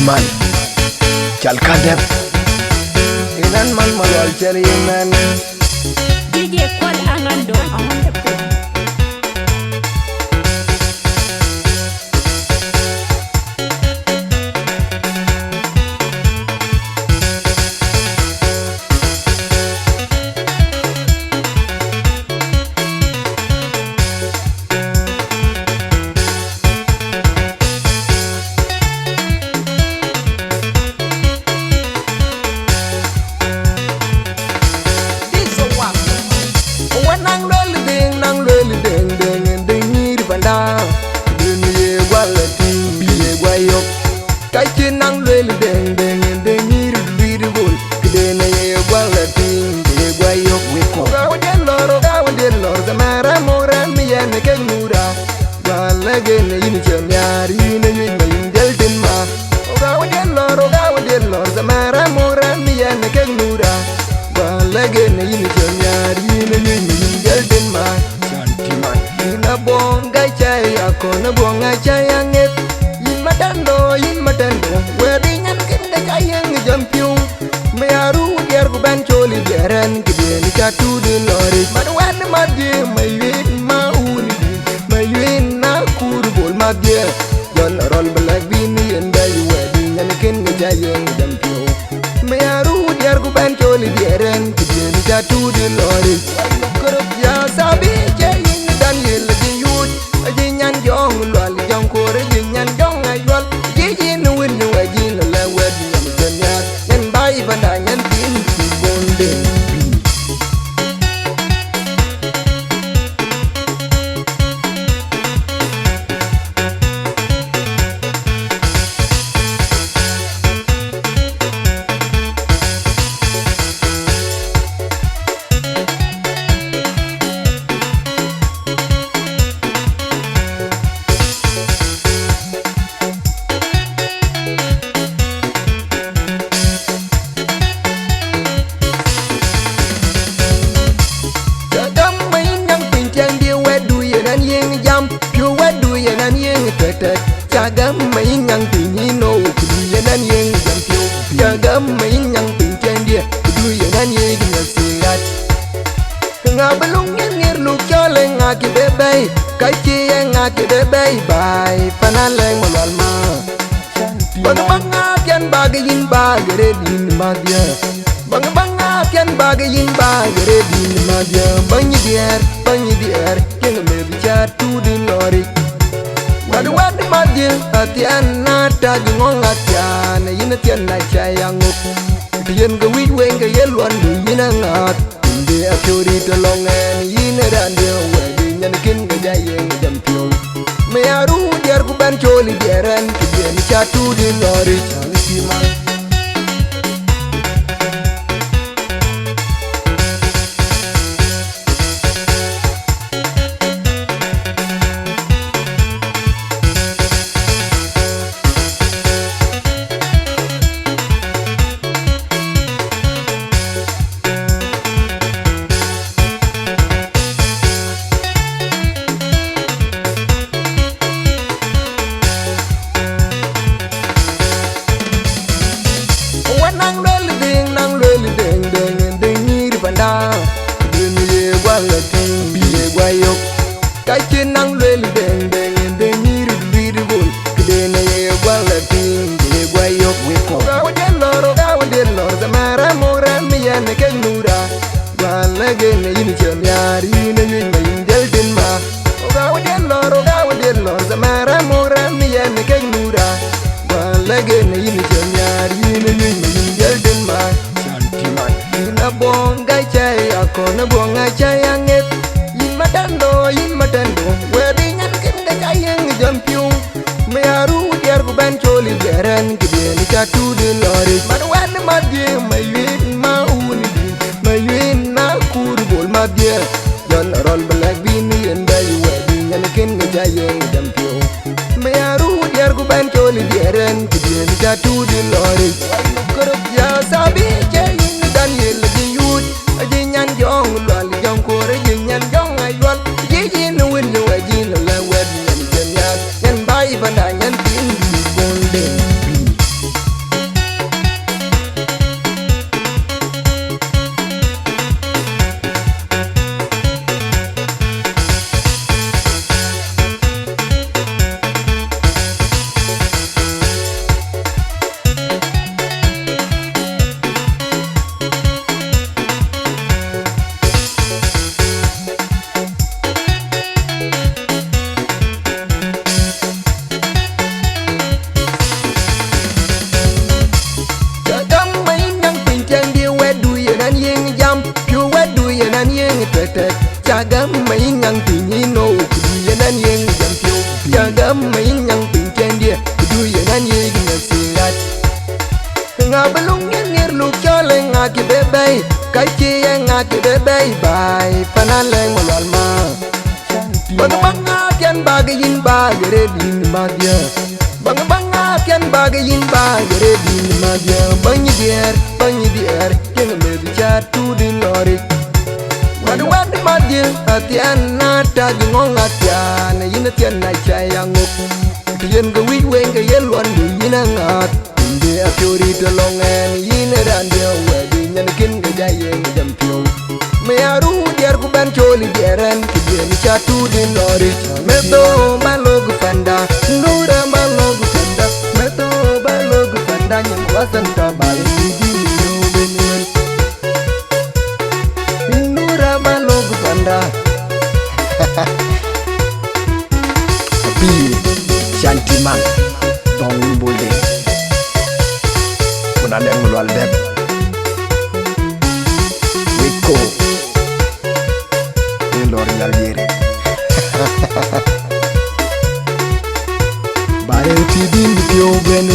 Teman Chal kadep Inan man malwal chali inan DJ Kwal Angando Amanda Put Duluit Bol Chan Teman Ina bonga chaya kona bonga chaya nget yin matando wedi nyan kende kayang jampiu me aru diar ku ban choli diaran kideni chatu de lori madwan madye maywen mauni maywen na kur bol madye jon rol black bin yen bay wedi nyan kende kayang jampiu me aru diar ku ban choli diaran kideni chatu de lori korop ya sabi chayin Daniel di yut ajinyan jong lwal jong kore jinyan jong ayol jijin win wajin la wedi nyanya nyen bai banda nyen tin bonde Chagam mai nyang tingi no kuduya nan yeng jampio Chagam mai nyang pinchen dia kuduya nan yeng ngasirat Ngabelung ngir lu chole ngaki bebay Kachi ngaki bebay bay panaleng malwal ma Bang bangakyan bagayin bagare din madya Bang bangakyan bagayin bagare din madya Banyi dier Yang mebicar tu din lori Maduan madil atian nata gingong atian yin atian na chayanguk tien ga wi wen ga yelwan du yin ngat inde akyori to longen yin ran de wedi nyan kin ga jayeng jampio me aru diar ku ban choli diaran kidien chatu di lori Chan Teman Kachi nang lweli deng Nyiir Duluit Bol kidene ye gwala ting ye gwayok weko gawa den lor zamara mora miyan ke nura gwala gene yin chem yari ne yin mayin delten ma gawa den lor zamara mora miyan ke nura gwala gene yin chem yari ne yin mayin delten ma Chan Teman ina bonga chaya kona bonga chaya nget matando wedi nyan kende kayeng jampiu me aru diar ku ban choli diaran kideni chatu de lori madwan madye maywen mauni maywen na kur bol madye jon rol black bin yen bay wedi nyan kende kayeng jampiu me aru diar ku ban choli diaran kideni chatu de lori korop ya sabi chayin Daniel di yut ajinyan jong lwal jong kore jinyan jong ayol jijin win wajin la wedi nyan banda nyan tin bonde na kede bay bay panaleng malwalma banga kian bagayin ba gere din madya banga kian bagayin ba gere din madya banyi dier ken me bichar tu din lori wad madya atian na ta ngong atian yin atian na chayangok yen ga wi wen ga yen lwan ni yinangat inde apiori to longen yin randia wedi nyan kin ga jayen jam pio me aru diar ku ban choli diaren kidien chatu din lori meto balog fanda nura balog fanda meto balog fanda nyam wasan ta bal di no benuen nura balog fanda Api Chan Teman Duluit Bol Girls Kuna Deng Mulwal Deb Wiko Lor Nyiir Bare tidin pio ben